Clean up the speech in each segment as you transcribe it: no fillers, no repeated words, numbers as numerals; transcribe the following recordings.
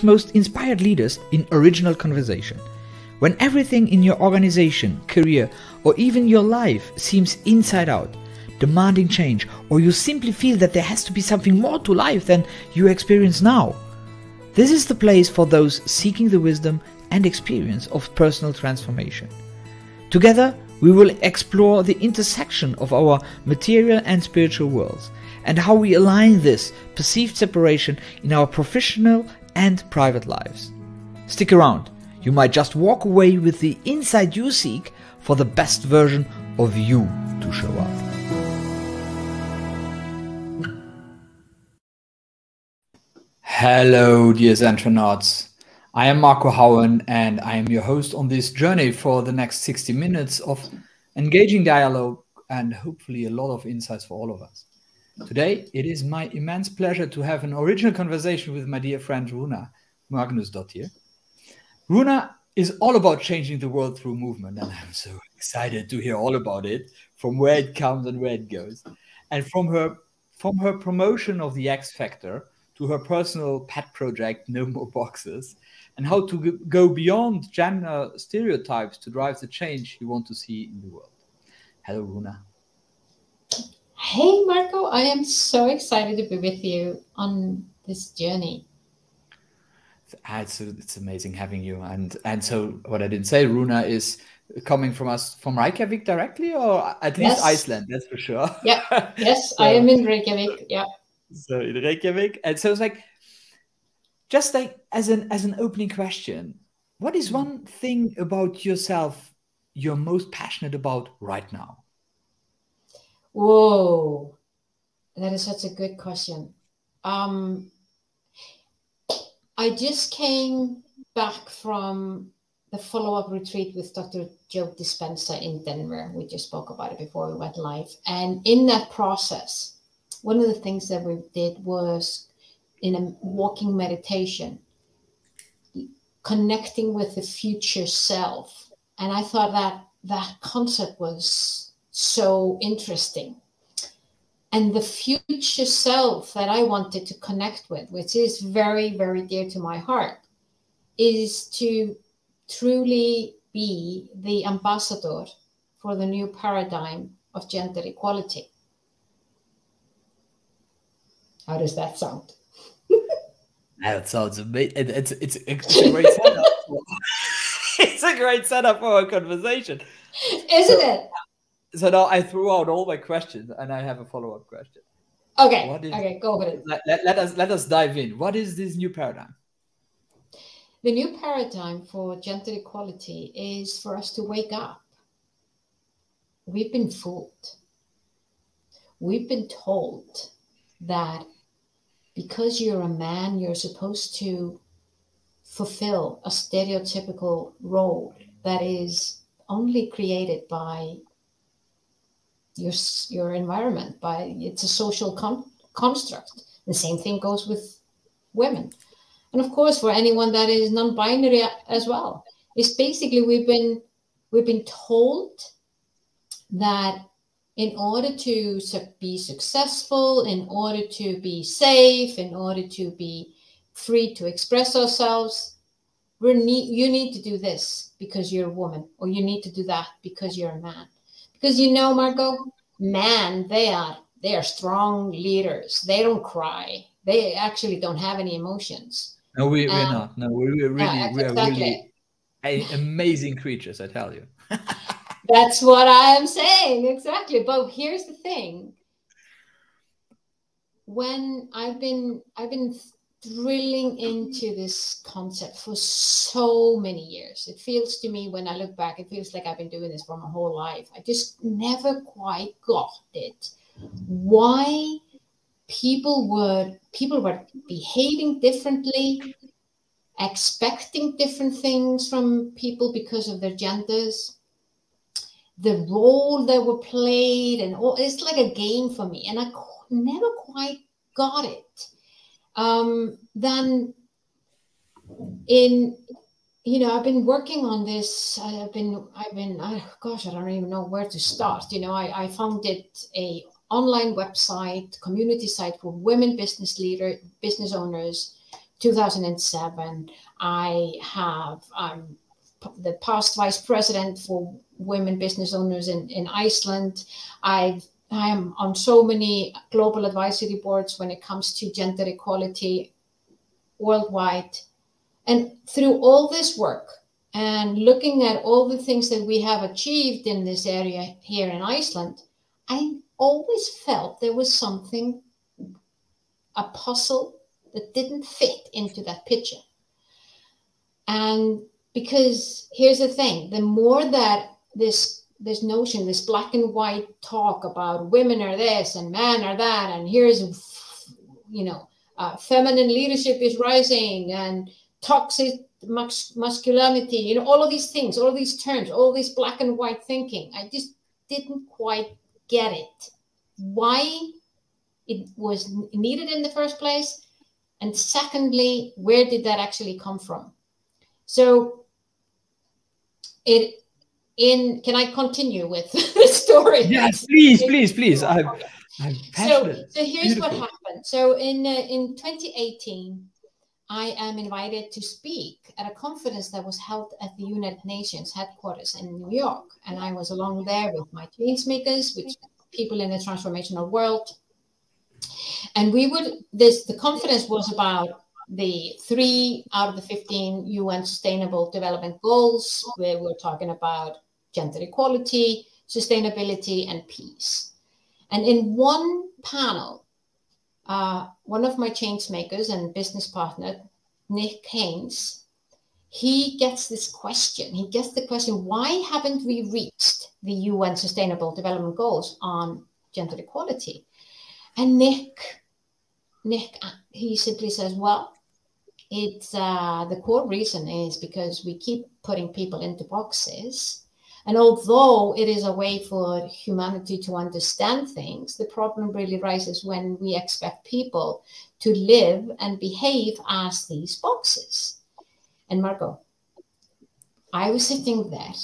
most inspired leaders in original conversation. When everything in your organization, career, or even your life seems inside out, demanding change, or you simply feel that there has to be something more to life than you experience now, this is the place for those seeking the wisdom and experience of personal transformation. Together, we will explore the intersection of our material and spiritual worlds and how we align this perceived separation in our professional and private lives. Stick around. You might just walk away with the insight you seek for the best version of you to show up. Hello, dear Zentranauts. I am Marco Hauen, and I am your host on this journey for the next 60 minutes of engaging dialogue and hopefully a lot of insights for all of us. Today, it is my immense pleasure to have an original conversation with my dear friend Rúna Magnúsdóttir. Runa is all about changing the world through movement, and I'm so excited to hear all about it, from where it comes and where it goes. And from her promotion of the X Factor to her personal pet project, No More Boxes, and how to go beyond gender stereotypes to drive the change you want to see in the world. Hello, Runa. Hey, Marco. I am so excited to be with you on this journey. It's amazing having you. And so what I didn't say, Runa is coming from us from Reykjavik directly, or at least Iceland, that's for sure. Yeah. Yes, so, I am in Reykjavik. Yeah. So in Reykjavik. And so it's like, just like as an opening question, what is one thing about yourself you're most passionate about right now? Whoa, that is such a good question. I just came back from the follow-up retreat with Dr. Joe Dispenza in Denver. We just spoke about it before we went live. And in that process, one of the things that we did was in a walking meditation, connecting with the future self. And I thought that concept was so interesting. And the future self that I wanted to connect with, which is very, very dear to my heart, is to truly be the ambassador for the new paradigm of gender equality. How does that sound? That sounds amazing. It's a great setup. It's a great setup for our conversation. Isn't it? So now I threw out all my questions, and I have a follow-up question. Okay. Okay, go with it. Let us dive in. What is this new paradigm? The new paradigm for gender equality is for us to wake up. We've been fooled. We've been told that because you're a man, you're supposed to fulfill a stereotypical role that is only created by your environment, it's a social construct. The same thing goes with women. And of course, for anyone that is non-binary as well. It's basically we've been told that in order to be successful, in order to be safe, in order to be free to express ourselves, you need to do this because you're a woman, or you need to do that because you're a man. Because Marco, men, they are strong leaders. They don't cry. They actually don't have any emotions. No, we're not. No, we are really amazing creatures, I tell you. That's what I am saying, exactly. But here's the thing. When I've been drilling into this concept for so many years, it feels to me, when I look back, it feels like I've been doing this for my whole life. I just never quite got it. Why people were behaving differently, expecting different things from people because of their genders, the role that were played, and all. It's like a game for me, and I never quite got it. Then I've been working on this. I don't even know where to start. I founded a online website, community site for women business owners 2007. I'm the past vice president for women business owners in Iceland. I am on so many global advisory boards when it comes to gender equality worldwide. And through all this work and looking at all the things that we have achieved in this area here in Iceland, I always felt there was something, a puzzle that didn't fit into that picture. And because here's the thing, the more that this notion, this black and white talk about women are this and men are that, and here's, feminine leadership is rising and toxic masculinity, all of these things, all of these terms, all this black and white thinking, I just didn't quite get it. Why it was needed in the first place, and secondly, where did that actually come from? So can I continue with the story? Yes, please. I'm passionate. So here's what happened. So in 2018, I am invited to speak at a conference that was held at the United Nations headquarters in New York. And I was along there with my change makers, which people in the transformational world. And the conference was about the 3 out of the 15 UN Sustainable Development Goals, where we're talking about gender equality, sustainability, and peace. And in one panel, one of my change makers and business partner, Nick Haynes, he gets this question. He gets the question, why haven't we reached the UN Sustainable Development Goals on gender equality? And Nick, he simply says, well, it's the core reason is because we keep putting people into boxes. And although it is a way for humanity to understand things, the problem really rises when we expect people to live and behave as these boxes. And Margot, I was sitting there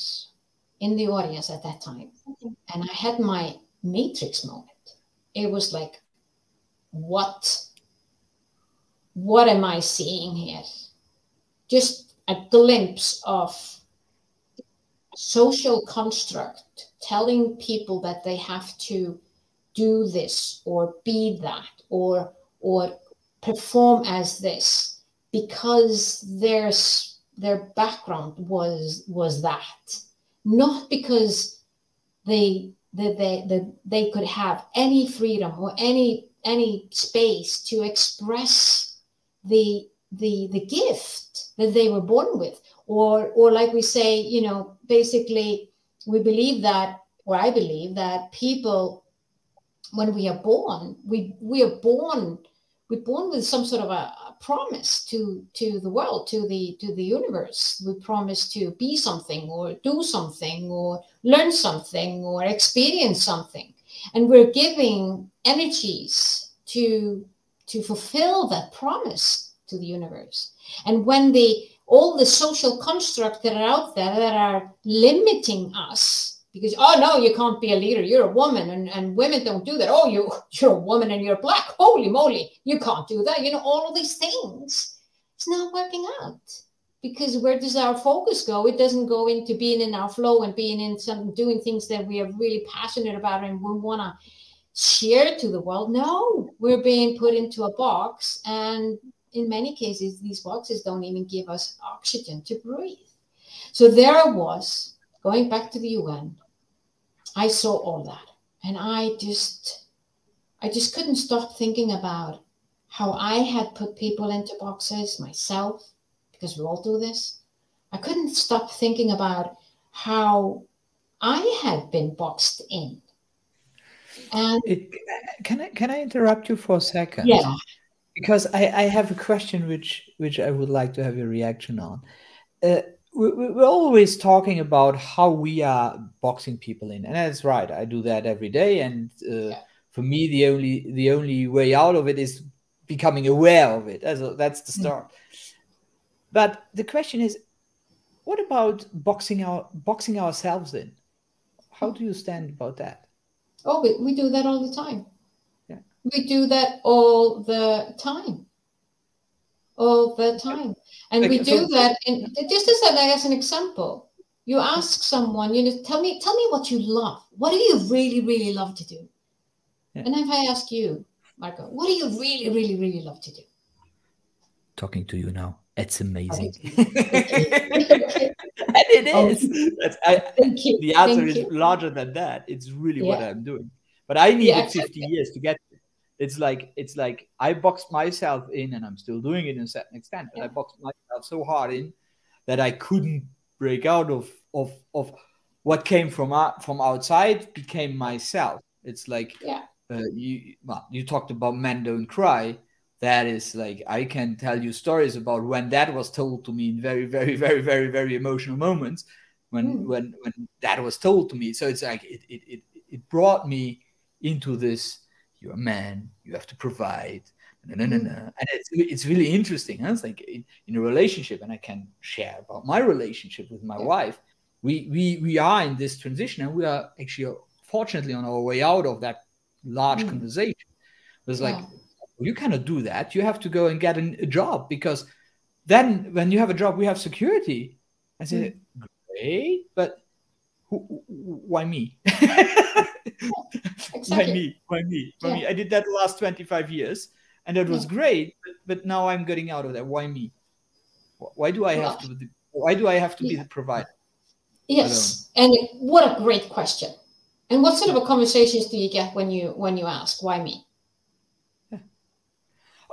in the audience at that time, and I had my matrix moment. It was like, what am I seeing here? Just a glimpse of social construct telling people that they have to do this or be that or perform as this because their background was that, not because they could have any freedom or any space to express the gift that they were born with, or like we say, basically we believe that, or I believe that people, when we are born, we're born with some sort of a promise to the world, to the universe. We promise to be something or do something or learn something or experience something, and we're giving energies to fulfill that promise to the universe. And when all the social constructs that are out there that are limiting us, because, oh no, you can't be a leader, you're a woman, and women don't do that. Oh, you're a woman and you're black, holy moly, you can't do that. All of these things, it's not working out. Because where does our focus go? It doesn't go into being in our flow and being in doing things that we are really passionate about and we want to share to the world. No, we're being put into a box, and in many cases, these boxes don't even give us oxygen to breathe. So there I was, going back to the UN. I saw all that, and I just couldn't stop thinking about how I had put people into boxes myself, because we all do this. I couldn't stop thinking about how I had been boxed in. And can I interrupt you for a second? Yeah. Because I have a question which I would like to have your reaction on. We're always talking about how we are boxing people in, and that's right. I do that every day, and for me, the only way out of it is becoming aware of it. That's the start. But the question is, what about boxing ourselves in? How do you stand about that? Oh, we do that all the time. Yeah. We do that all the time. all the time. And Like, we do that. And just as an example, you ask someone, tell me what you love. What do you really, really love to do? Yeah. And if I ask you, Marco, what do you really, really, really love to do? Talking to you now. It's amazing. Okay. And it is. Thank you. The answer is larger than that. It's really what I'm doing. But I needed 50 years to get it. It's like I boxed myself in, and I'm still doing it in a certain extent, but I boxed myself so hard in that I couldn't break out of what came from outside became myself. It's like you talked about Men Don't Cry. That is like, I can tell you stories about when that was told to me in very, very, very, very, very emotional moments when that was told to me. So it's like it brought me into this, you're a man, you have to provide. And it's really interesting. Huh? It's like in a relationship, and I can share about my relationship with my wife. We are in this transition, and we are actually fortunately on our way out of that large conversation. It was like, you cannot do that. You have to go and get a job, because then when you have a job, we have security. I said, great, but why me? Exactly. Why me? I did that the last 25 years, and that was great. But now I'm getting out of that. Why me? Why do I have to? Why do I have to be the provider? Yes, and what a great question. And what sort of conversations do you get when you ask, why me?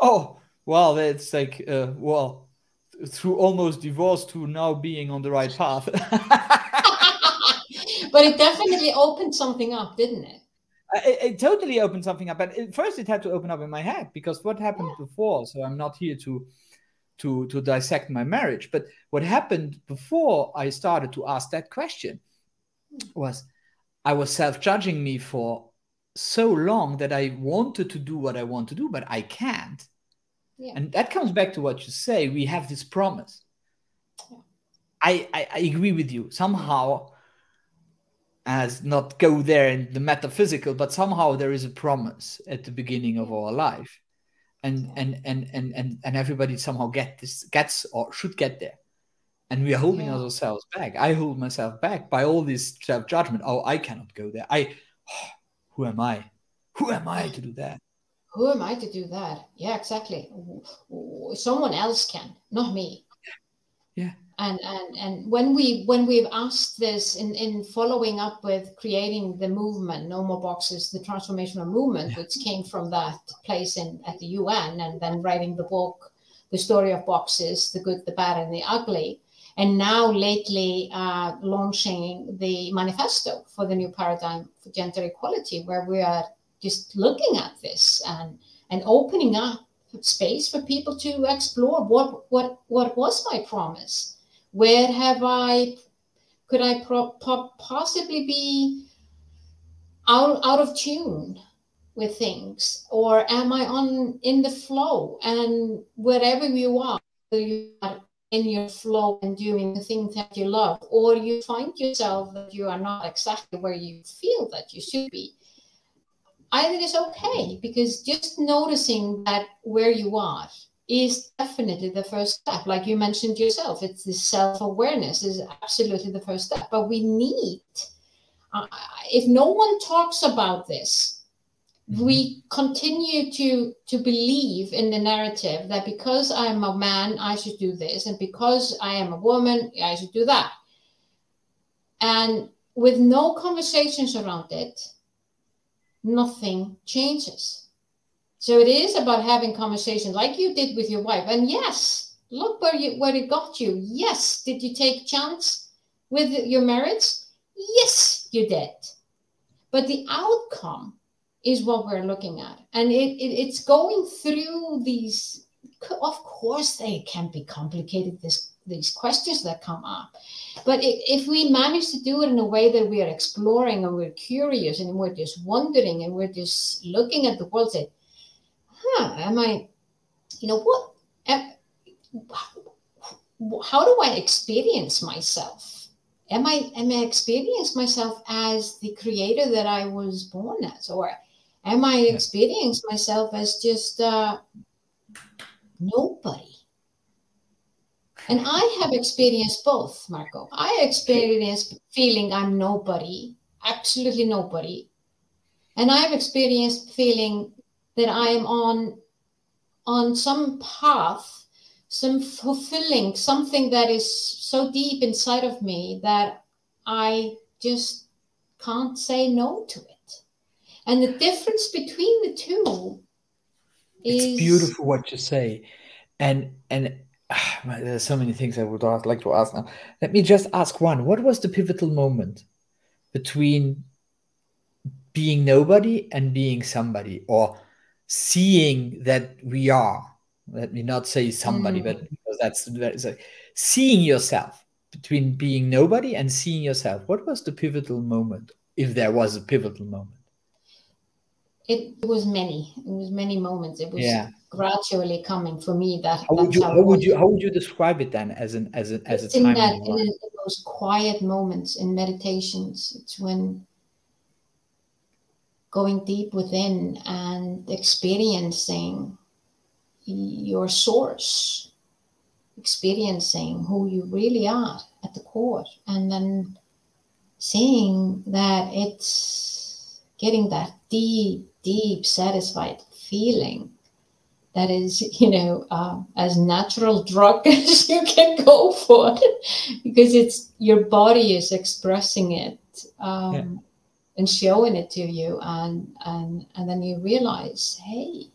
Oh, well, it's like, through almost divorce to now being on the right path. But it definitely opened something up, didn't it? It totally opened something up. But first it had to open up in my head, because what happened before, so I'm not here to dissect my marriage, but what happened before I started to ask that question was I was self-judging me for so long that I wanted to do what I want to do, but I can't. And that comes back to what you say. We have this promise. I agree with you. Somehow, as not go there in the metaphysical, but somehow there is a promise at the beginning of our life. And everybody somehow gets or should get there. And we are holding ourselves back. I hold myself back by all this self-judgment. Oh, I cannot go there. Who am I? Who am I to do that? Who am I to do that? Yeah, exactly. Someone else can, not me. Yeah. And when we've asked this in following up with creating the movement, No More Boxes, the transformational movement, which came from that place at the UN, and then writing the book, The Story of Boxes, The Good, the Bad, and the Ugly. And now lately launching the manifesto for the new paradigm for gender equality, where we are just looking at this and opening up space for people to explore what was my promise? Where could I possibly be out of tune with things? Or am I in the flow? And wherever you are in your flow and doing the things that you love, or you find yourself that you are not exactly where you feel that you should be, I think it's okay, because just noticing that where you are is definitely the first step. Like you mentioned yourself, it's the self-awareness is absolutely the first step. But we need, if no one talks about this, we continue to believe in the narrative that because I'm a man, I should do this, and because I am a woman, I should do that. And with no conversations around it, nothing changes. So it is about having conversations like you did with your wife. And yes, look where it got you. Yes, did you take chance with your marriage? Yes, you did. But the outcome is what we're looking at. And it's going through these, of course they can be complicated, these questions that come up. But if we manage to do it in a way that we are exploring and we're curious and we're just wondering and we're just looking at the world, say, am I, how do I experience myself? Am I experience myself as the creator that I was born as? Or am I experience myself as just nobody? And I have experienced both, Marco. I experienced feeling I'm nobody, absolutely nobody. And I've experienced feeling that I'm on some path, some fulfilling, something that is so deep inside of me that I just can't say no to it. And the difference between the two is... It's beautiful what you say. And there's so many things I would like to ask now. Let me just ask one. What was the pivotal moment between being nobody and being somebody, or seeing that we are? Let me not say somebody, but because that's like seeing yourself, between being nobody and seeing yourself. What was the pivotal moment, if there was a pivotal moment? It was many moments. It was gradually coming for me. How would you describe it then as a time in those quiet moments in meditations? It's when going deep within and experiencing your source, experiencing who you really are at the core, and then seeing that it's getting that deep satisfied feeling that is, as natural drug as you can go for, because it's your body is expressing it and showing it to you, and then you realize, hey,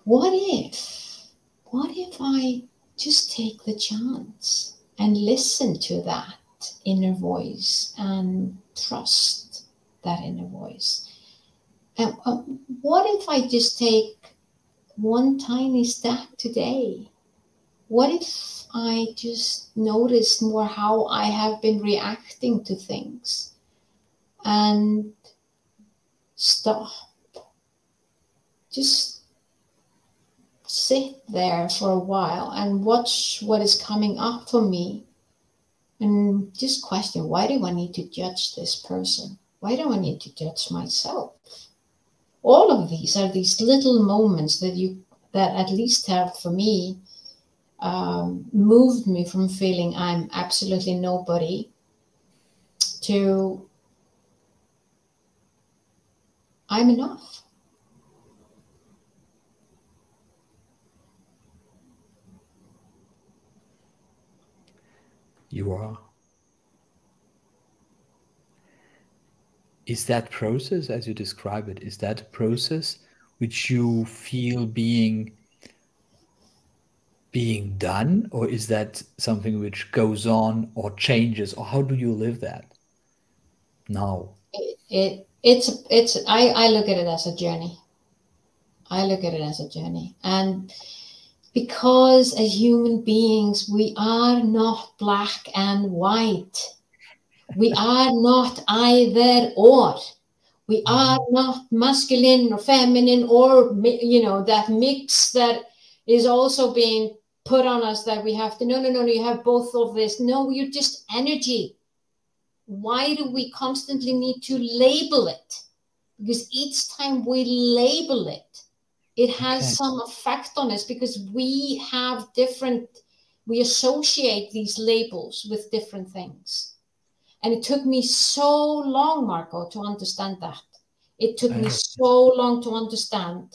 what if I just take the chance and listen to that inner voice and trust that inner voice? And what if I just take one tiny step today? What if I just notice more how I have been reacting to things and stop? Just sit there for a while and watch what is coming up for me, and just question, why do I need to judge this person? Why do I need to judge myself? All of these are these little moments that at least have, for me, moved me from feeling I'm absolutely nobody to I'm enough. You are. Is that process, as you describe it, is that a process which you feel being done, or is that something which goes on or changes, or how do you live that now? I look at it as a journey. And because as human beings, we are not black and white. We are not either or. We are not masculine or feminine, or, that mix that is also being put on us, that we have to, no, you have both of this. No, you're just energy. Why do we constantly need to label it? Because each time we label it, it has some effect on us, because we associate these labels with different things. And it took me so long, Marco, to understand that. It took me so long to understand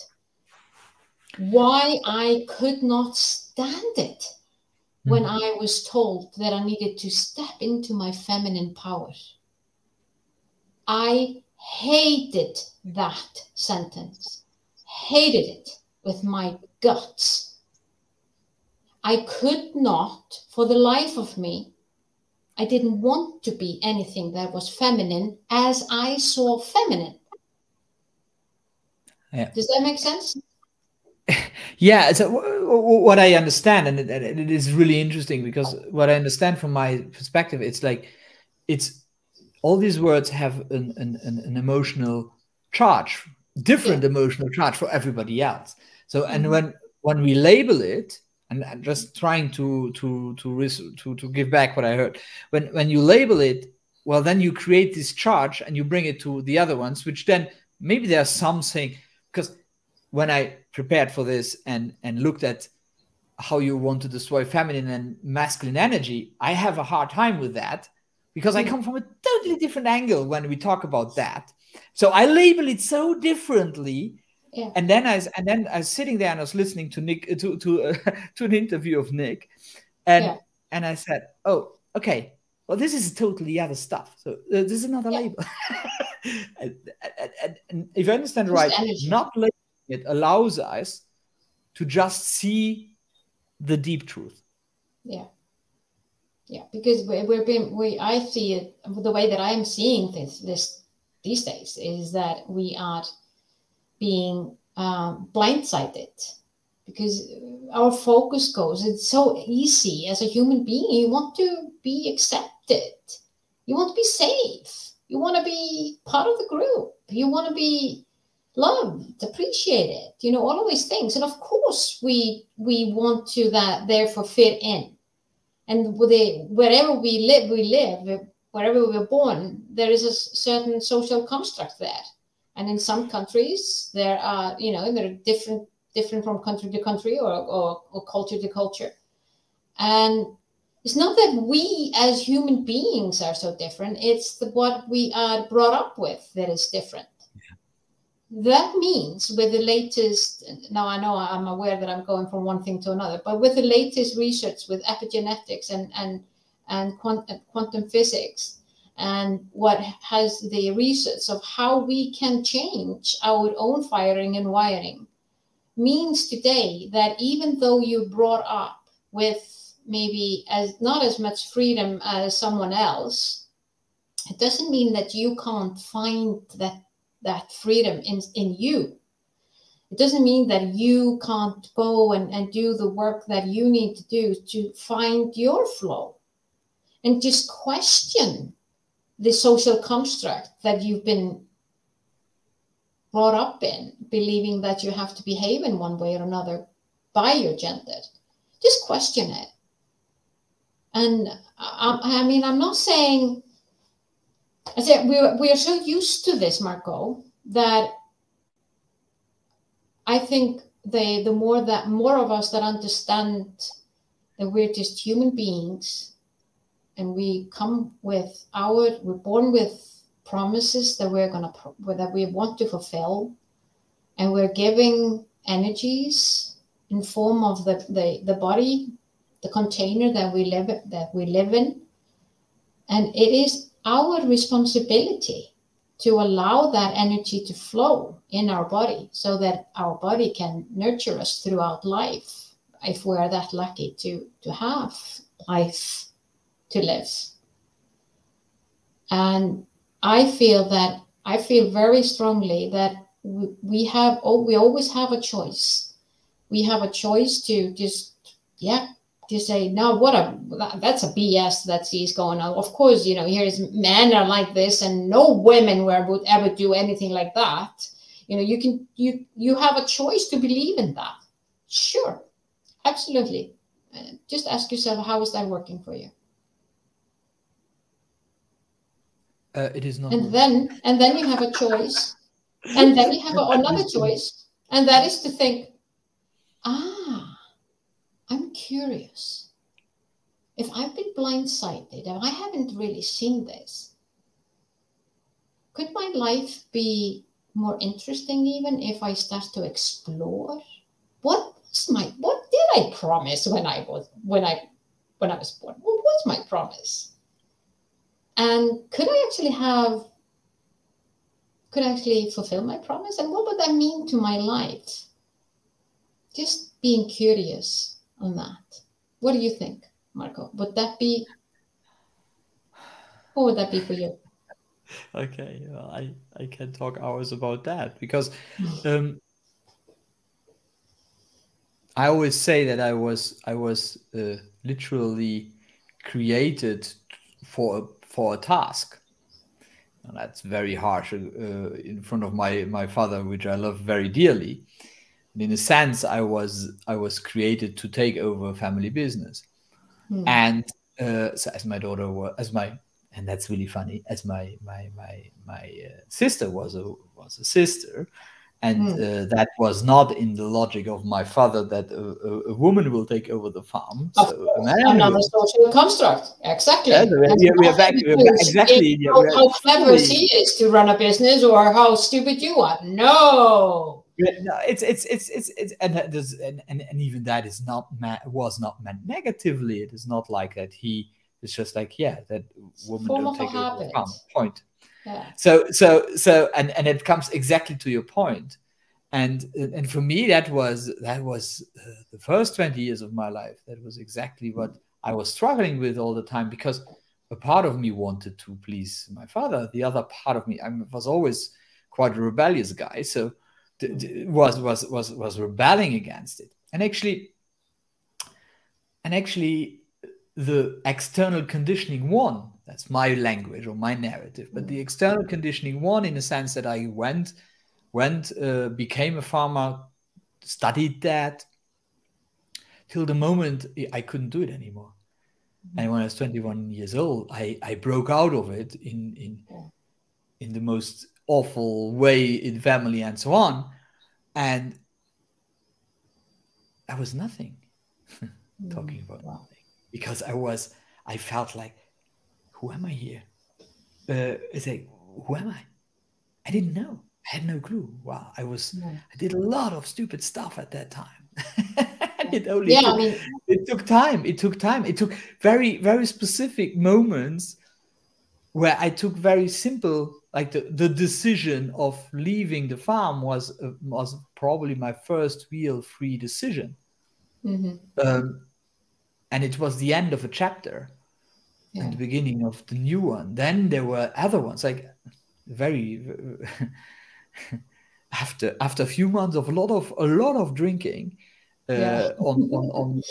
why I could not stand it when I was told that I needed to step into my feminine power. I hated that sentence. Hated it with my guts. I could not, for the life of me, I didn't want to be anything that was feminine as I saw feminine. Yeah. Does that make sense? Yeah, so what I understand, and it is really interesting, because what I understand from my perspective, it's like, all these words have an emotional charge, different emotional charge for everybody else. So, and when we label it, and I'm just trying to give back what I heard, when you label it, well, then you create this charge and you bring it to the other ones, which then maybe there's something, because when I prepared for this and looked at how you want to destroy feminine and masculine energy, I have a hard time with that because I come from a totally different angle when we talk about that. So I label it so differently. Yeah. And then I was sitting there and I was listening to Nick to an interview of Nick, and I said, oh, okay, well, this is totally other stuff. So this is another label. and if I understand right, not labeling it allows us to just see the deep truth. Yeah. Because I see it, the way that I'm seeing this these days is that we are being blindsided, because our focus goes, it's so easy as a human being. You want to be accepted. You want to be safe. You want to be part of the group. You want to be loved, appreciated, all of these things. And of course we want to therefore fit in. And wherever we live, wherever we're born, there is a certain social construct there. And in some countries, there are, they're different from country to country or culture to culture. And it's not that we as human beings are so different. It's what we are brought up with that is different. That means with the latest, now I know I'm aware that I'm going from one thing to another, but with the latest research with epigenetics and quantum physics, and what has the research of how we can change our own firing and wiring, means today that even though you're brought up with maybe not as much freedom as someone else, it doesn't mean that you can't find that freedom in you. It doesn't mean that you can't go and do the work that you need to do to find your flow, and just question the social construct that you've been brought up in, believing that you have to behave in one way or another by your gender. Just question it. And I'm not saying, I said we are so used to this, Marco, that I think the more of us that understand that we're just human beings, and we're born with promises that that we want to fulfill, and we're giving energies in form of the body, the container that we live in, and it is our responsibility to allow that energy to flow in our body so that our body can nurture us throughout life, if we are that lucky to have life to live. And I feel very strongly that we always have a choice. We have a choice to to say, no, that's a BS that sees going on. Of course, here's men are like this, and no women would ever do anything like that. You have a choice to believe in that. Sure, absolutely. Just ask yourself, how is that working for you? It is not. And then you have a choice, and then you have another choice, and that is to think, I'm curious. If I've been blindsided, and I haven't really seen this, could my life be more interesting even if I start to explore? What did I promise when I was born? What was my promise? And could I actually fulfill my promise? And what would that mean to my life? Just being curious on that. What do you think, Marco? What would that be for you? Okay, well, I can talk hours about that, because I always say that I was literally created for a task. And that's very harsh in front of my father, which I love very dearly. And in a sense, I was created to take over family business. And so as my daughter and that's really funny, as my sister was a sister, And that was not in the logic of my father, that a woman will take over the farm. So another social construct. Exactly. We are back. Exactly. How clever she is to run a business, or how stupid you are. No. No, it's and even that is was not meant negatively. It is not like that. It's just like, yeah, that woman don't take over the farm. Point. Yeah. So and it comes exactly to your point. And for me, that was the first 20 years of my life. That was exactly what I was struggling with all the time, because a part of me wanted to please my father. The other part of me, I was always quite a rebellious guy, so was rebelling against it. And actually, the external conditioning won. That's my language or my narrative. But the external conditioning won, in the sense that I became a farmer, studied that, till the moment I couldn't do it anymore. And when I was 21 years old, I broke out of it in the most awful way in family and so on. And I was nothing. Talking about nothing. Because I felt like, who am I here? It's like, who am I? I didn't know. I had no clue. Wow, I did a lot of stupid stuff at that time. And it took time. It took very, very specific moments where I took very simple, like the decision of leaving the farm was probably my first real free decision. And it was the end of a chapter and the beginning of the new one. Then there were other ones, like very after a few months of a lot of drinking on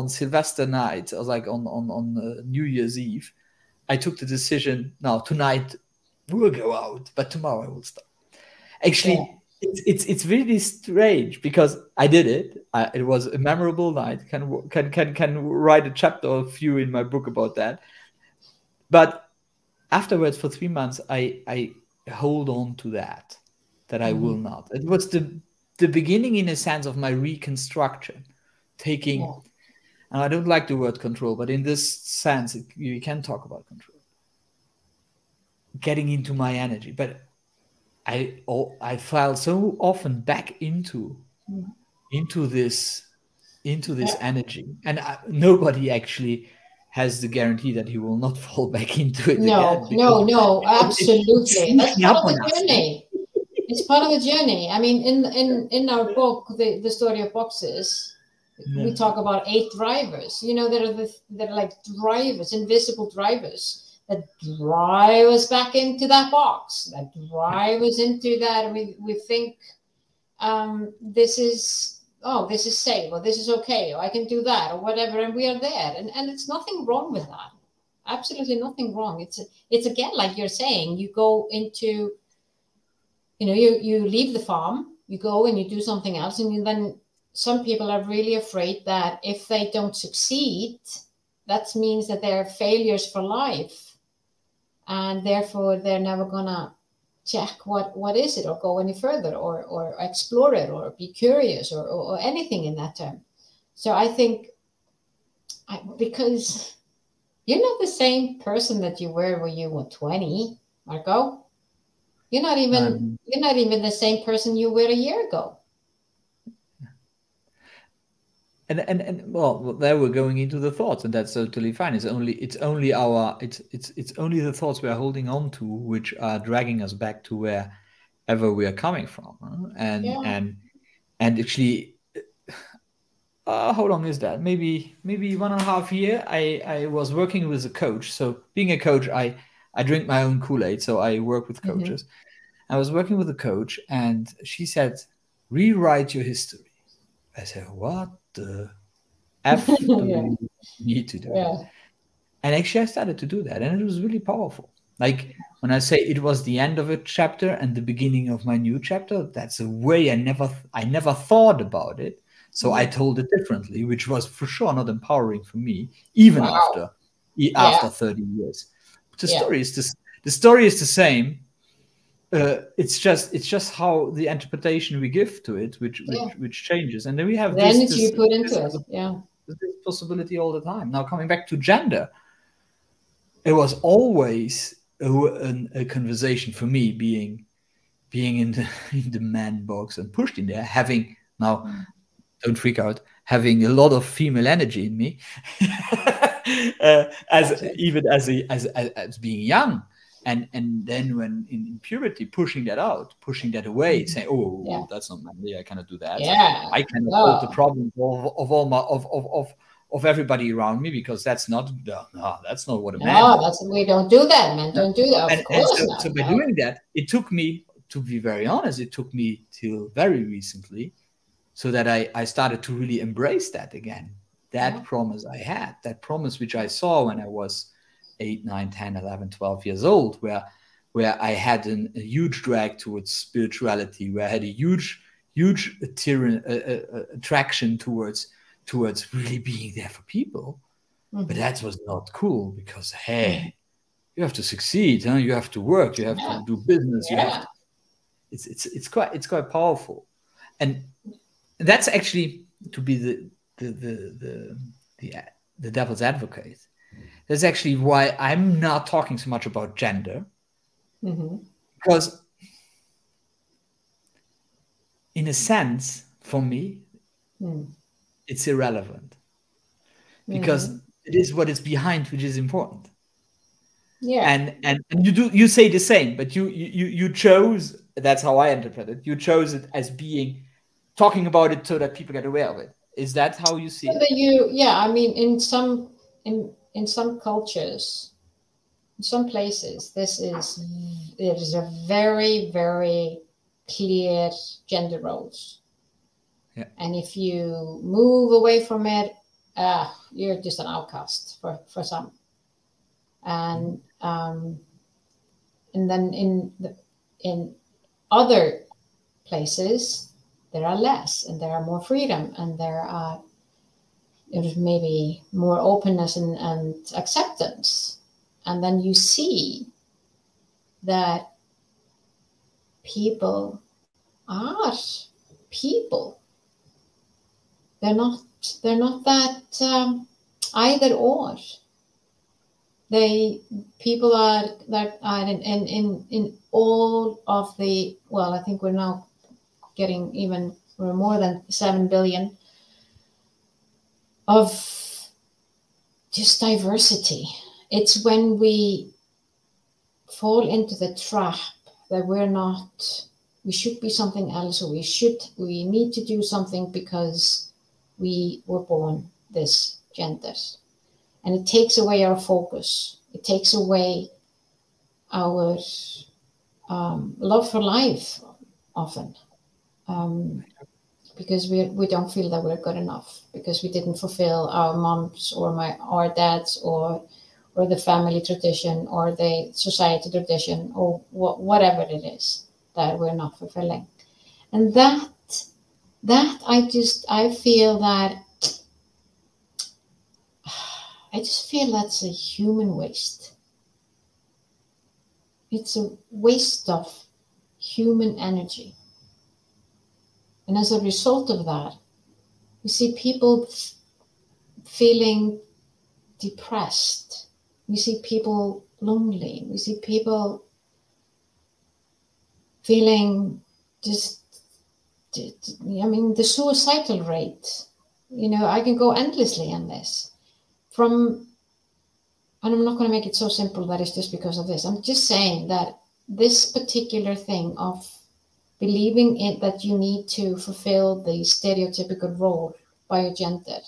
Sylvester night, or like on New Year's Eve, I took the decision, now tonight we'll go out, but tomorrow I will stop. Actually, it's really strange, because I did it. It was a memorable night. Can write a chapter or a few in my book about that. But afterwards, for 3 months, I hold on to that I will not. It was the beginning, in a sense, of my reconstruction, taking, and I don't like the word control, but in this sense, you can talk about control, getting into my energy. But I fell so often back into this energy, and nobody actually has the guarantee that he will not fall back into it again. No, absolutely. That's part of the journey. It's part of the journey. I mean, in our book, the story of boxes, we talk about 8 drivers. You know, that are like drivers, invisible drivers, that drive us back into that box, that drive us into that. And we think this is safe, or this is okay, or I can do that, or whatever, and we are there. And it's nothing wrong with that. Absolutely nothing wrong. It's again, like you're saying, you go into, you leave the farm, you go and you do something else, and then some people are really afraid that if they don't succeed, that means that they're failures for life, and therefore they're never gonna check what is it, or go any further, or explore it, or be curious, or anything in that term. So I think, because you're not the same person that you were when you were 20, Marco. You're not even the same person you were a year ago. And well, there we're going into the thoughts, and that's totally fine. It's only the thoughts we are holding on to which are dragging us back to wherever we are coming from. And actually, how long is that? Maybe 1.5 years. I was working with a coach. So being a coach, I drink my own Kool-Aid. So I work with coaches. I was working with a coach, and she said, "Rewrite your history." I said, "What the F do you need to do?" And actually, I started to do that, and it was really powerful. Like, when I say it was the end of a chapter and the beginning of my new chapter, that's a way I never thought about it. So I told it differently, which was for sure not empowering for me, even after 30 years. The story is the same, it's just how the interpretation we give to it, which changes, and then we have the energy you put into it. This possibility all the time. Now, coming back to gender, it was always a conversation for me, being in the man box and pushed in there, having now, don't freak out, having a lot of female energy in me, as being young. And then when in puberty, pushing that out, pushing that away, saying, "Oh, that's not manly. I cannot do that. I cannot solve the problem of all my of everybody around me, because that's not what a man." No, we don't do that. Men don't do that. Of course not. So by doing that, it took me, to be very honest, it took me till very recently, so that I started to really embrace that again. That promise I had, that promise which I saw when I was 8, 9, 10, 11, 12 years old, where I had a huge drag towards spirituality, where I had a huge attraction towards really being there for people. But that was not cool, because hey, you have to succeed, huh? You have to work, you have to do business, you have to, it's quite powerful. And that's actually, to be the devil's advocate, that's actually why I'm not talking so much about gender, because in a sense, for me, it's irrelevant, because it is what is behind which is important. And you say the same, but you chose, that's how I interpret it, you chose it as being, talking about it so that people get aware of it. Is that how you see it? I mean, in some cultures, in some places, there is a very, very clear gender roles. And if you move away from it, you're just an outcast for some. And then in other places, there are less, and there are more freedom, and there's maybe more openness and acceptance. And then you see that people are people. They're not that either or. People are in all of the, well, I think we're now we're more than 7 billion of just diversity. It's when we fall into the trap that we should be something else, or we need to do something because we were born this gender. And it takes away our focus. It takes away our love for life often. Because we don't feel that we're good enough, because we didn't fulfill our moms or our dads or the family tradition or the society tradition, or whatever it is that we're not fulfilling. And that I feel that's a human waste. It's a waste of human energy. And as a result of that, we see people feeling depressed. We see people lonely. We see people feeling the suicidal rate. I can go endlessly on this. And I'm not going to make it so simple that it's just because of this. I'm just saying that this particular thing of believing that you need to fulfill the stereotypical role by your gender,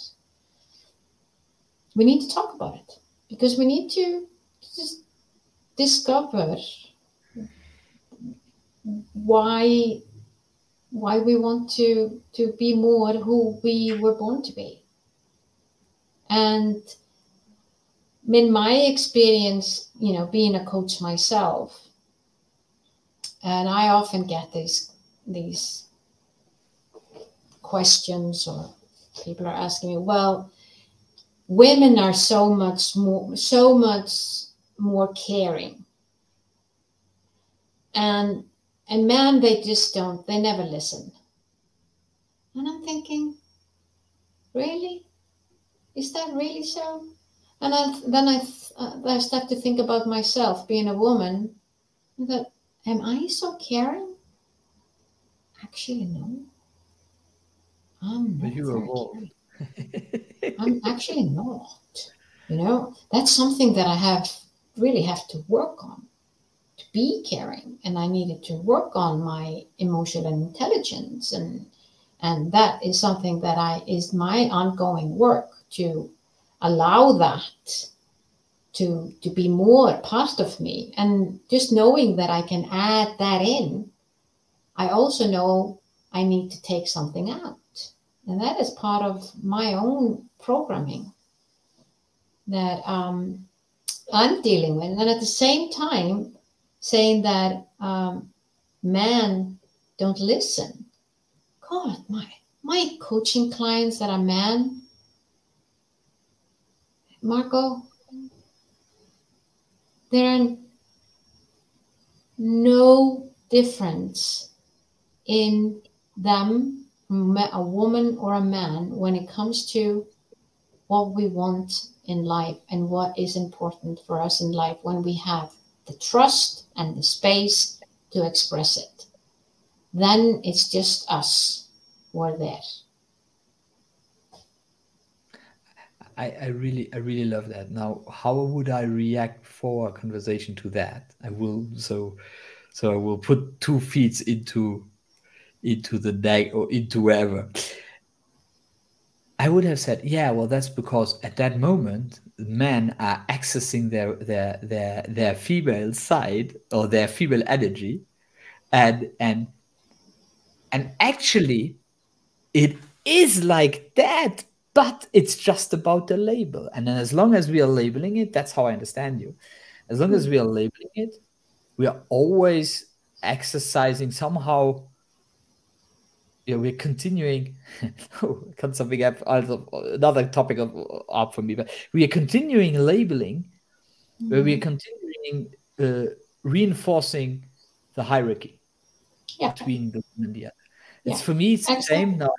we need to talk about it, because we need to just discover why we want to be more who we were born to be. And in my experience, being a coach myself, and I often get these questions, or people are asking me, well, women are so much more caring. And And men, they just don't, they never listen. And I'm thinking, really? Is that really so? And then I start to think about myself being a woman. And that, am I so caring? Actually, no. I'm not very caring. I'm actually not. You know, that's something that I really have to work on, to be caring. And I needed to work on my emotional intelligence, and that is something that is my ongoing work, to allow that to be more part of me. And just knowing that I can add that in, I also know I need to take something out. And that is part of my own programming that I'm dealing with. And at the same time, saying that men don't listen. God, my coaching clients that are men, Marco, there are no difference in them, a woman or a man, when it comes to what we want in life and what is important for us in life, when we have the trust and the space to express it. Then it's just us who are there. I really love that. Now, how would I react for a conversation to that? I will so I will put 2 feet into the deck or into wherever. I would have said, yeah, well, that's because at that moment, men are accessing their female side or their female energy, and actually, it is like that, but it's just about the label. And then as long as we are labeling it, that's how I understand you. As long as we are labeling it, we are always exercising somehow. Yeah, we're continuing. Cut something up. Another topic up for me, but we are continuing labeling, where we are continuing reinforcing the hierarchy between the one and the other. It's for me, it's the same. Now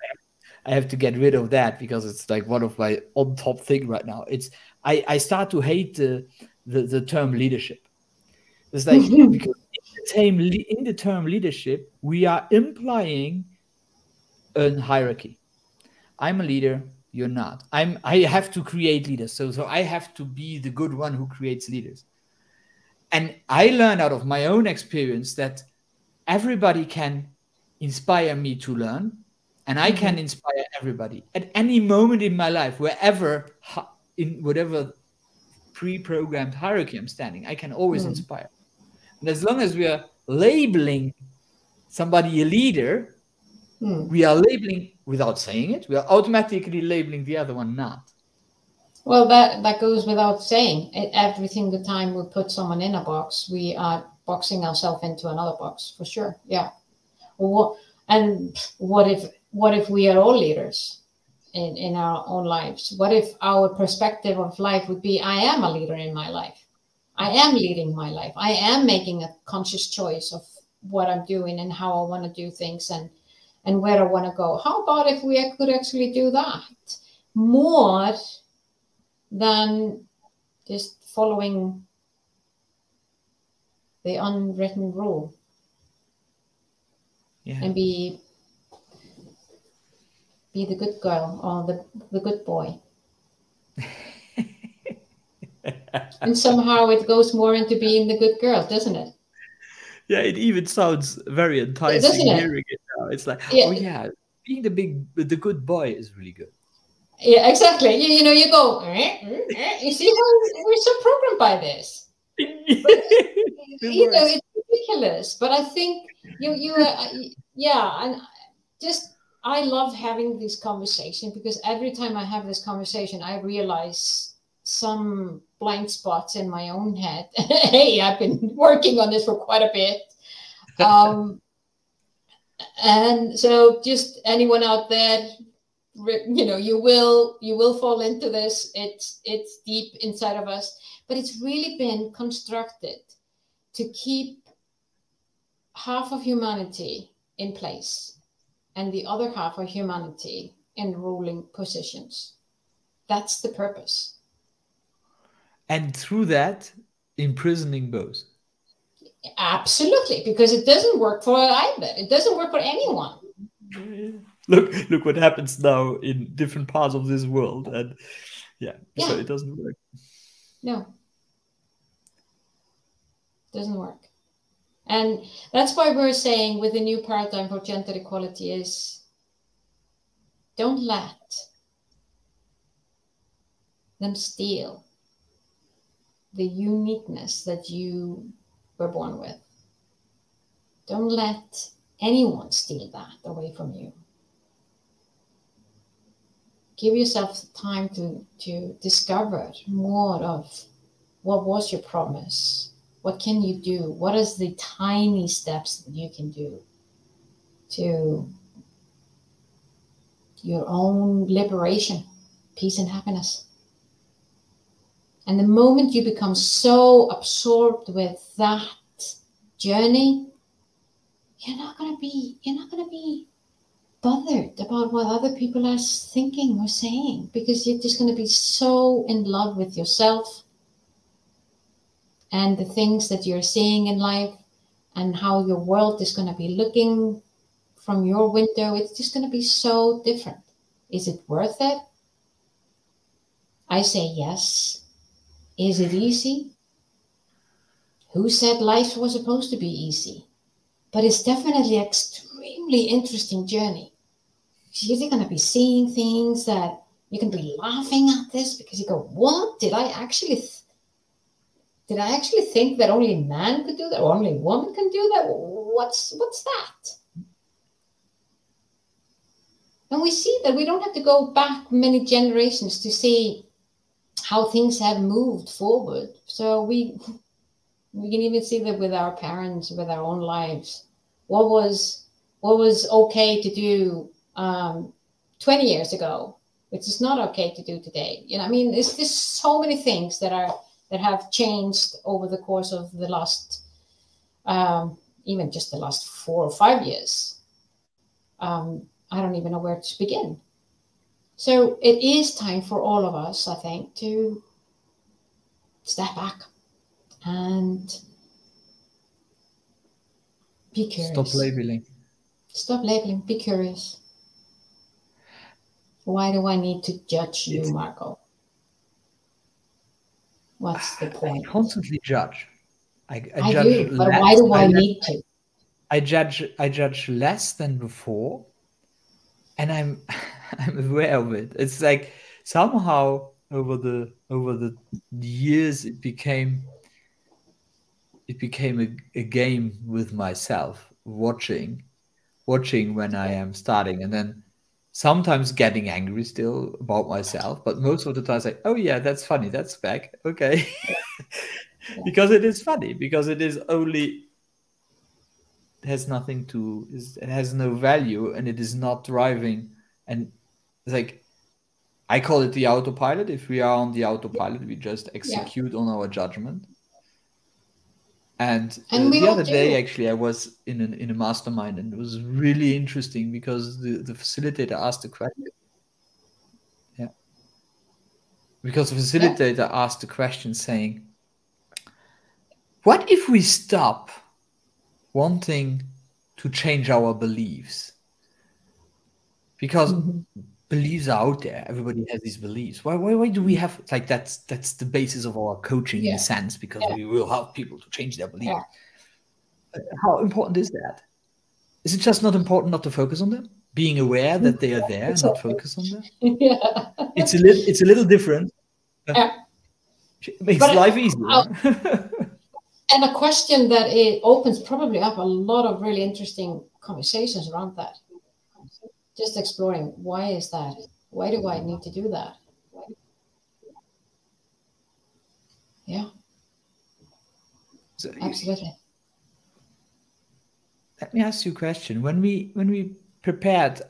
I have to get rid of that because it's like one of my on top thing right now. It's I start to hate the term leadership. It's like because in the term leadership, we are implying a hierarchy. I'm a leader, you're not. I have to create leaders. So I have to be the good one who creates leaders. And I learned out of my own experience that everybody can inspire me to learn, and I can inspire everybody at any moment in my life, wherever, in whatever pre-programmed hierarchy I'm standing, I can always inspire. And as long as we are labeling somebody a leader, we are labeling, without saying it, we are automatically labeling the other one not. Well, that goes without saying. Every single time we put someone in a box, we are boxing ourselves into another box, for sure. Yeah. And what if we are all leaders in our own lives? What if our perspective of life would be, I am a leader in my life. I am leading my life. I am making a conscious choice of what I'm doing and how I want to do things and where I want to go. How about if we could actually do that more than just following the unwritten rule? And be the good girl or the good boy. And somehow it goes more into being the good girl, doesn't it? Yeah, it even sounds very enticing hearing it now. It's like, oh yeah, being the good boy is really good. Yeah, exactly. You know, you go, you see how we're so programmed by this. But, you know, it's ridiculous. But I think and just I love having this conversation, because every time I have this conversation, I realize some blind spots in my own head. Hey, I've been working on this for quite a bit. And so just anyone out there, you know, you will fall into this. It's deep inside of us, but it's really been constructed to keep half of humanity in place and the other half of humanity in ruling positions. That's the purpose. And through that, imprisoning both. Absolutely, because it doesn't work for either. It doesn't work for anyone. Look what happens now in different parts of this world, and so it doesn't work. No, it doesn't work. And that's why we're saying with the new paradigm for gender equality is don't let them steal the uniqueness that you were born with. Don't let anyone steal that away from you. Give yourself time to discover more of what was your promise. What can you do? What is the tiny steps that you can do to your own liberation, peace and happiness? And the moment you become so absorbed with that journey, you're not gonna be bothered about what other people are thinking or saying, because you're just gonna be so in love with yourself and the things that you're seeing in life and how your world is going to be looking from your window. It's just going to be so different. Is it worth it? I say yes. Is it easy? Who said life was supposed to be easy? But it's definitely an extremely interesting journey. You're going to be seeing things that you can be laughing at this because you go, what? Did I actually think that only man could do that, or only woman can do that? What's that? And we see that we don't have to go back many generations to see how things have moved forward. So we can even see that with our parents, with our own lives. What was okay to do 20 years ago, which is not okay to do today. I mean, there's just so many things that have changed over the course of the last, even just the last 4 or 5 years. I don't even know where to begin. So it is time for all of us, I think, to step back and be curious. Stop labeling. Be curious. Why do I need to judge you, Marco? What's the point? I constantly judge. I judge do, but why do I need to? I judge less than before, and I'm aware of it. It's like somehow over the years it became a game with myself, watching when I am starting, and then sometimes getting angry still about myself, but most of the time I say, oh yeah, that's funny, that's back, okay. Because it is funny, because it is only, it has nothing to, it has no value, and it is not driving. And it's like, I call it the autopilot. If we are on the autopilot, we just execute on our judgment. And the other day, actually, I was in a mastermind, and it was really interesting because the facilitator asked a question. Yeah. Because the facilitator asked a question saying, what if we stop wanting to change our beliefs? Because beliefs are out there. Everybody has these beliefs. Why do we have, like, that's the basis of our coaching in a sense, because we will help people to change their beliefs. How important is that? Is it just not important not to focus on them? Being aware that they are there, not focus on them? It's a little different. It makes life easier. And a question that it opens probably up a lot of really interesting conversations around that. Just exploring, why is that? Why do I need to do that? Yeah. So absolutely. Let me ask you a question. When we prepared,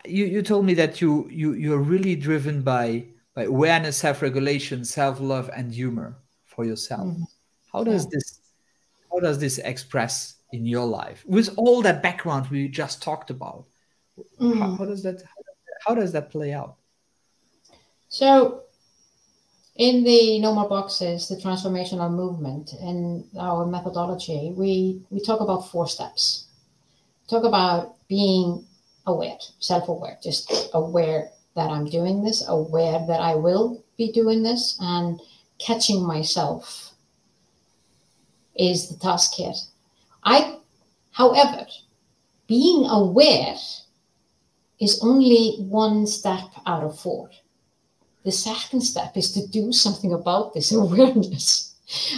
you told me that you're really driven by awareness, self-regulation, self-love, and humor for yourself. How does this how does this express in your life with all that background we just talked about? How does that play out? So in the No More Boxes, the transformational movement, and our methodology, we talk about 4 steps. Talk about being aware, self-aware, just aware that I'm doing this, aware that I will be doing this, and catching myself is the task here. However, being aware is only 1 step out of 4. The second step is to do something about this awareness.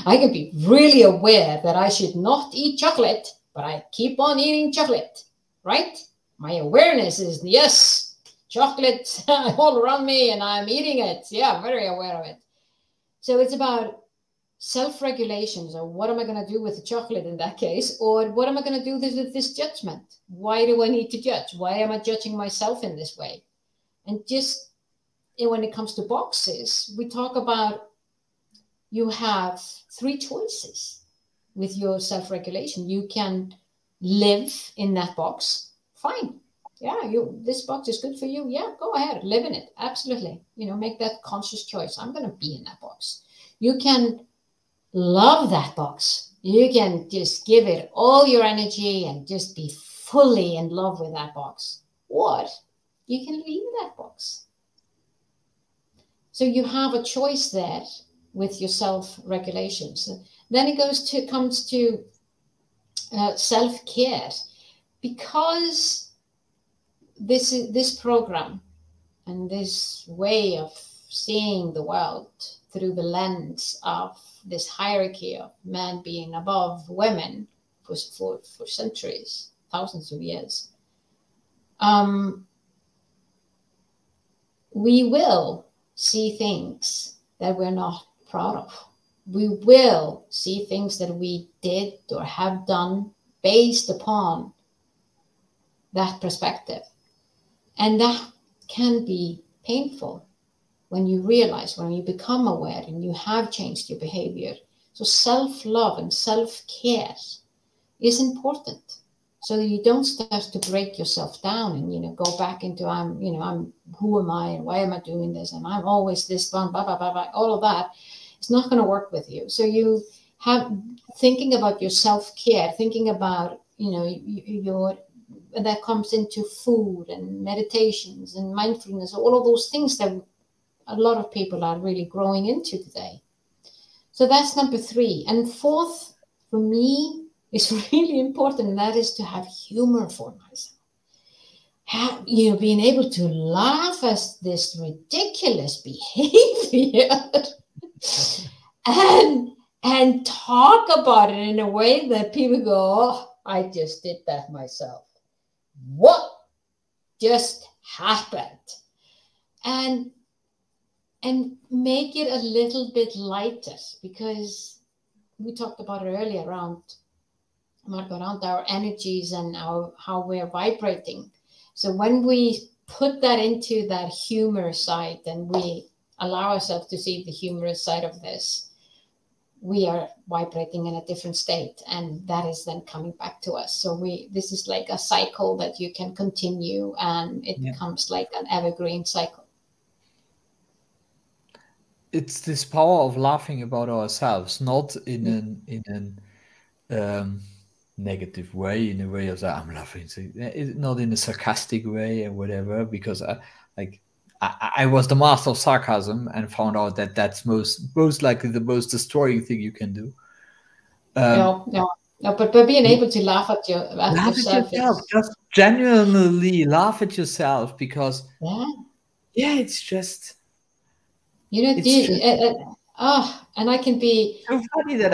I can be really aware that I should not eat chocolate, but I keep on eating chocolate, right? My awareness is, yes, chocolate all around me and I'm eating it. Yeah, very aware of it. So it's about self-regulation. So what am I going to do with the chocolate in that case? Or what am I going to do with this judgment? Why do I need to judge? Why am I judging myself in this way? And just when it comes to boxes, we talk about you have 3 choices with your self-regulation. You can live in that box. Fine. Yeah, this box is good for you. Yeah, go ahead, live in it. Absolutely. Make that conscious choice. I'm going to be in that box. You can love that box. You can just give it all your energy and just be fully in love with that box. Or you can leave that box. So you have a choice there with your self-regulation. So then it comes to self-care, because this program and this way of seeing the world through the lens of this hierarchy of men being above women for centuries, thousands of years, we will see things that we're not proud of. We will see things that we did or have done based upon that perspective. And that can be painful when you realize, when you become aware and you have changed your behavior. So self-love and self-care is important, so that you don't start to break yourself down and, go back into, who am I and why am I doing this? And I'm always this one, blah, blah, blah, blah, all of that. It's not going to work with you. So you have thinking about your self-care, thinking about, that comes into food and meditations and mindfulness, all of those things that a lot of people are really growing into today. So that's number 3. And 4th, for me, is really important, and that is to have humor for myself. Being able to laugh at this ridiculous behavior and talk about it in a way that people go, oh, I just did that myself. What just happened? And make it a little bit lighter, because we talked about it earlier around our energies and how we're vibrating. So when we put that into that humor side, and we allow ourselves to see the humorous side of this, we are vibrating in a different state, and that is then coming back to us. So this is like a cycle that you can continue, and it becomes like an evergreen cycle. It's this power of laughing about ourselves, not in an negative way, in a way of that I'm laughing, not in a sarcastic way or whatever, because I was the master of sarcasm and found out that that's most likely the most destroying thing you can do. No, but being able to laugh at yourself, just genuinely laugh at yourself, because it's just and I can be so funny that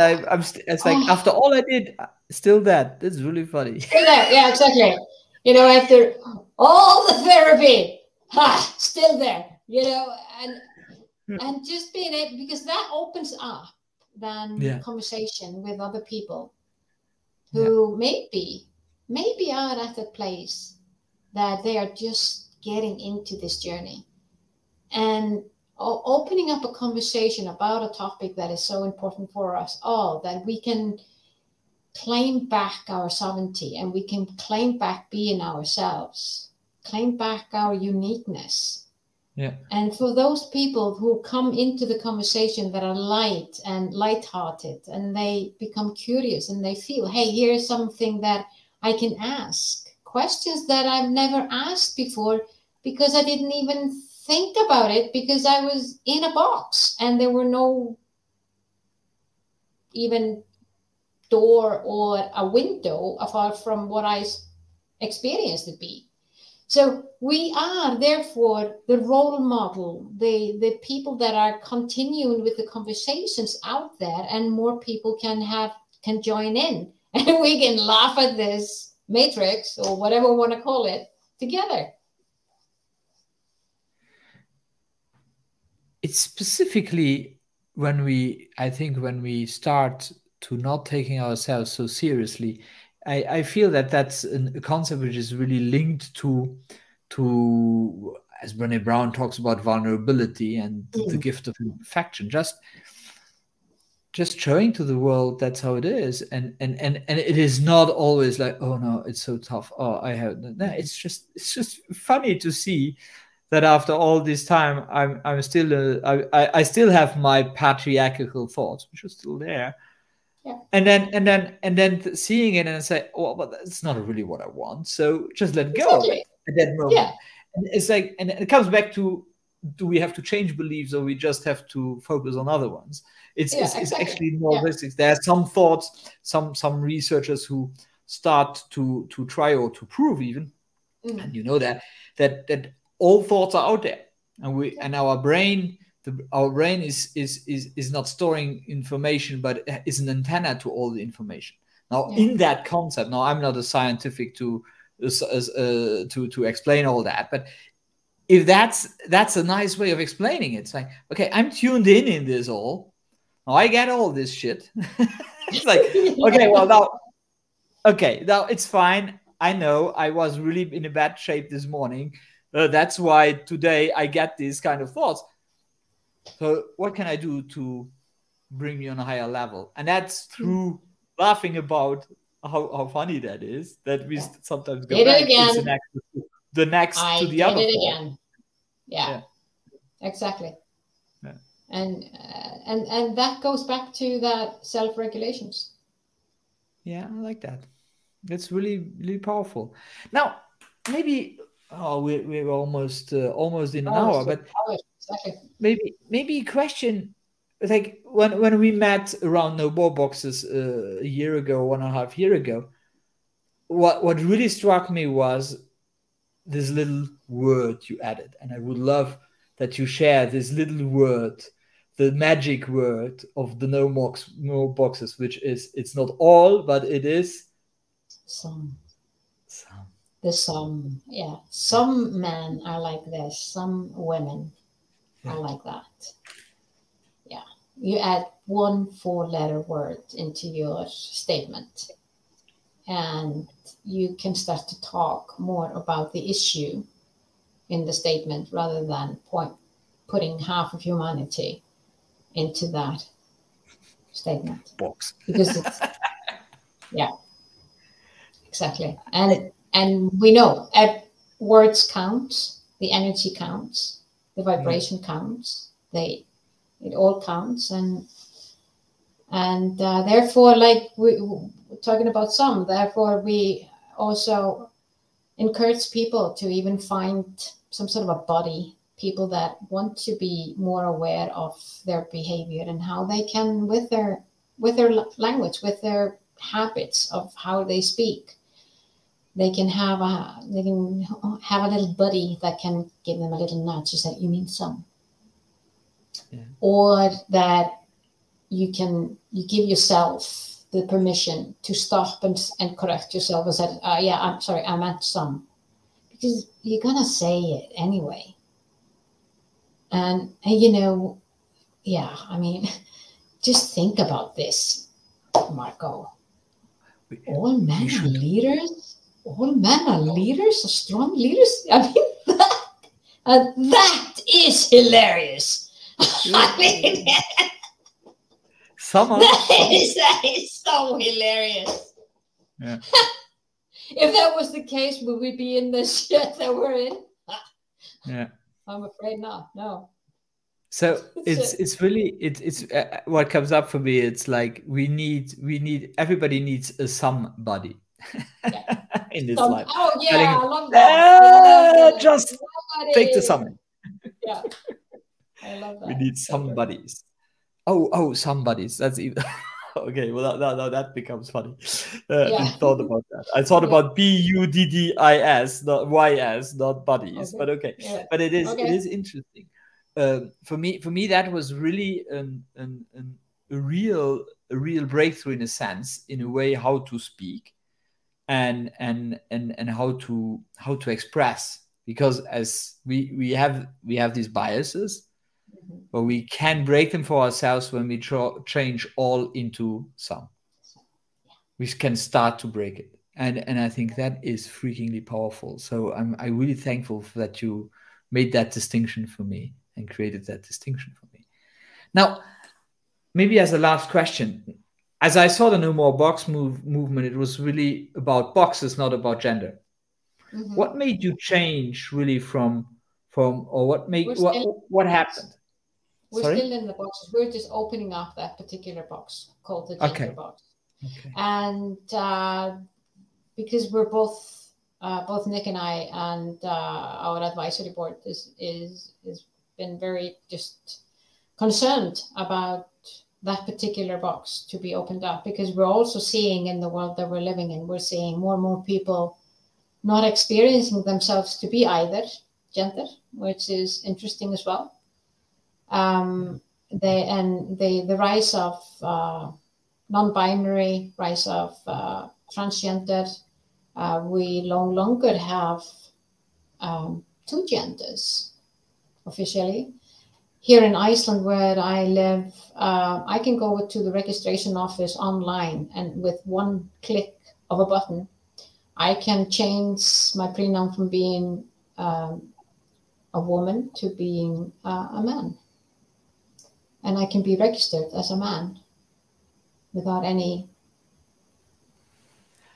it's like after all I did, still that. That's really funny. Still there, yeah, exactly. After all the therapy, still there. And just being able, because that opens up then conversation with other people who maybe are at that place that they are just getting into this journey, and opening up a conversation about a topic that is so important for us all, that we can claim back our sovereignty, and we can claim back being ourselves, claim back our uniqueness. Yeah. And for those people who come into the conversation that are light and lighthearted, and they become curious and they feel, hey, here's something that I can ask, questions that I've never asked before because I didn't even think about it, because I was in a box and there were no even door or a window apart from what I experienced to be. So we are therefore the role model, the people that are continuing with the conversations out there, and more people can join in, and we can laugh at this matrix or whatever we want to call it together. It's specifically when we start to not taking ourselves so seriously, I feel that that's a concept which is really linked to as Brené Brown talks about, vulnerability and the gift of imperfection. Just showing to the world that's how it is, and it is not always like, oh no, it's so tough. Oh, I have no. It's just funny to see that after all this time, I'm still I still have my patriarchal thoughts, which are still there. Yeah. And then seeing it and say, oh, but that's not really what I want. So just let go of it at that moment. Yeah. And it's like, and it comes back to, do we have to change beliefs, or we just have to focus on other ones? It's actually more basic. There are some thoughts, some researchers who start to try or to prove even, and you know that all thoughts are out there, and our brain is not storing information, but is an antenna to all the information. Now, in that concept, now I'm not a scientific to explain all that, but if that's a nice way of explaining it. It's like, okay, I'm tuned in this all. Now I get all this shit. It's like, okay, well now it's fine. I know I was really in a bad shape this morning. That's why today I get these kind of thoughts. So what can I do to bring me on a higher level? And that's through laughing about how funny that is, that we sometimes go, did it again. It's the next to the other. I did it again. Yeah, exactly. Yeah. And that goes back to that self-regulations. Yeah, I like that. That's really, really powerful. Now, maybe we're almost in an hour, but maybe a question, like when we met around No More Boxes a year ago, 1.5 years ago, what really struck me was this little word you added, and I would love that you share this little word, the magic word of the No More Boxes, which is, it's not all, but it is some. The some, yeah. Some men are like this. Some women are like that. Yeah. You add one 4-letter word into your statement, and you can start to talk more about the issue in the statement rather than putting half of humanity into that statement. Box. Because it's, exactly. And we know words count, the energy counts, the vibration counts, it all counts, and therefore, like we're talking about some, therefore we also encourage people to even find some sort of a body, people that want to be more aware of their behavior and how they can, with their language, with their habits of how they speak, they can have a little buddy that can give them a little nudge. Is that you mean some? Yeah. Or that you give yourself the permission to stop and correct yourself and say, I'm sorry, I meant some. Because you're gonna say it anyway. And you know, I mean, just think about this, Marco. All men are leaders. All men are leaders, are strong leaders. I mean, that is hilarious. I mean, That is so hilarious. Yeah. If that was the case, would we be in the shit that we're in? Yeah. I'm afraid not. No. So it's really what comes up for me. It's like everybody needs a somebody in this life. Oh yeah, Telling, I love that. Just take the summit. Yeah, I love that. We need somebodies. Oh, somebodies. That's even okay. Well, that becomes funny. I thought about that. I thought about BUDDIS, not YS, not buddies. But okay. Yeah. But it is interesting. For me, that was really a real breakthrough in a sense, in a way, how to speak and how to express, because as we have these biases, but we can break them for ourselves when we change all into some. We can start to break it, and I think that is freakingly powerful. So I'm really thankful for that you made that distinction for me and created that distinction for me. Now, maybe as a last question, as I saw the No More Box movement, it was really about boxes, not about gender. What made you change really from or what happened? We're still in the boxes. We're just opening up that particular box called the gender box. Okay. And because we're both Nick and I and our advisory board is been very just concerned about that particular box to be opened up, because we're also seeing in the world that we're living in, we're seeing more and more people not experiencing themselves to be either gender, which is interesting as well. The rise of non-binary, rise of transgender. We no longer have two genders officially. Here in Iceland, where I live, I can go to the registration office online, and with one click of a button, I can change my pronoun from being a woman to being a man. And I can be registered as a man without any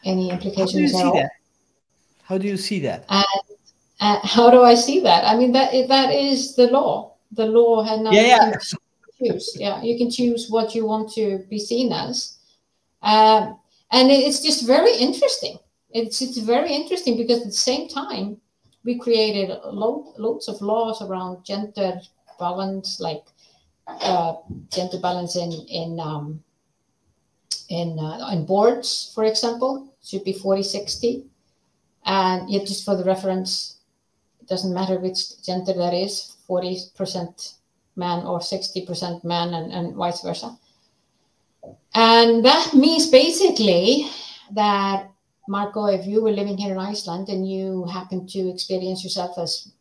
implications at all. How do you see that? How do I see that? I mean, that is the law. The law had now you can choose. Yeah, you can choose what you want to be seen as, and it's just very interesting. It's very interesting because at the same time we created loads of laws around gender balance, like gender balance in boards, for example, should be 40-60, and yet just for the reference, it doesn't matter which gender that is. 40% man or 60% man and vice versa. And that means basically that, Marco, if you were living here in Iceland and you happen to experience yourself as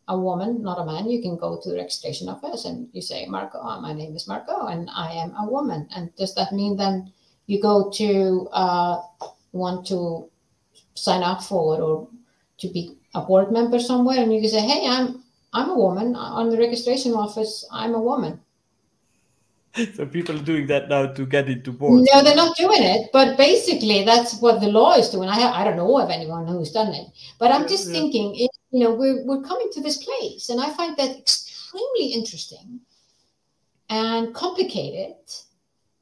a woman, not a man, you can go to the registration office and you say, Marco, my name is Marco and I am a woman. And does that mean then you go to want to sign up for or to be a board member somewhere, and you can say, hey, I'm a woman. On the registration office, I'm a woman. So people are doing that now to get into boards. No, they're not doing it. But basically, that's what the law is doing. I don't know of anyone who's done it. But I'm just thinking, we're coming to this place. And I find that extremely interesting and complicated.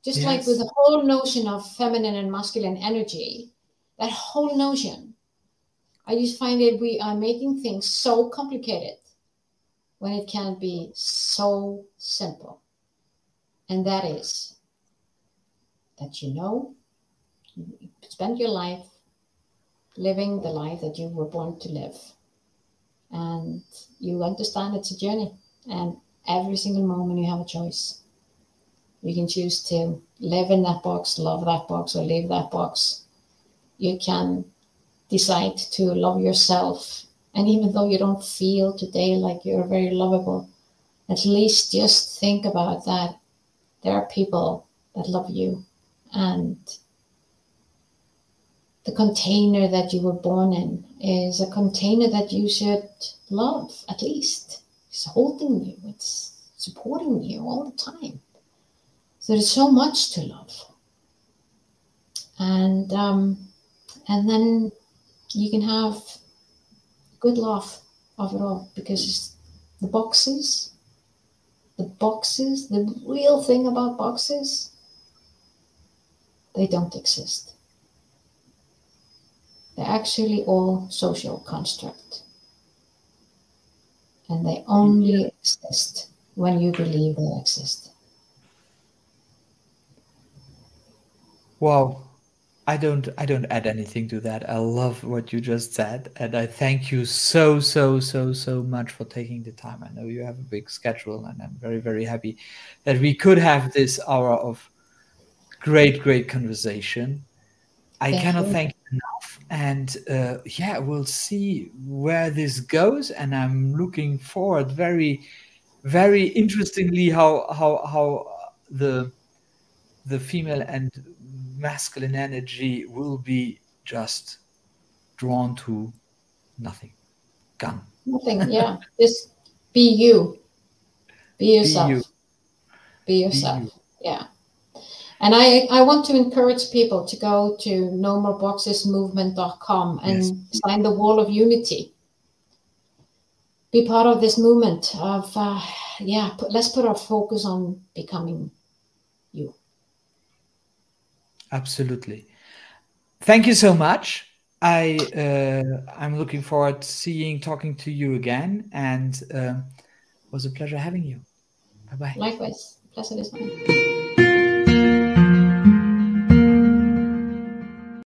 Just like with the whole notion of feminine and masculine energy, that whole notion, I just find that we are making things so complicated when it can be so simple. And that is that you spend your life living the life that you were born to live. And you understand it's a journey. And every single moment you have a choice. You can choose to live in that box, love that box, or leave that box. You can decide to love yourself. And even though you don't feel today like you're very lovable, at least just think about that. There are people that love you. And the container that you were born in is a container that you should love, at least. It's holding you. It's supporting you all the time. So there's so much to love. And then you can have good love of it all, because the boxes, the real thing about boxes, they don't exist. They're actually all social construct. And they only exist when you believe they exist. Wow. I don't add anything to that. I love what you just said, and I thank you so much for taking the time. I know you have a big schedule, and I'm very, very happy that we could have this hour of great conversation. I cannot thank you enough, and yeah, we'll see where this goes, and I'm looking forward very interestingly how the female and masculine energy will be just drawn to nothing. Gone. Nothing, yeah. Just be you. Be yourself. Be yourself. Yeah. And I want to encourage people to go to nomoreboxesmovement.com and sign the Wall of Unity. Be part of this movement of, let's put our focus on becoming you. Absolutely. Thank you so much. I'm looking forward to talking to you again, and it was a pleasure having you. Bye-bye. Likewise. Pleasure is mine.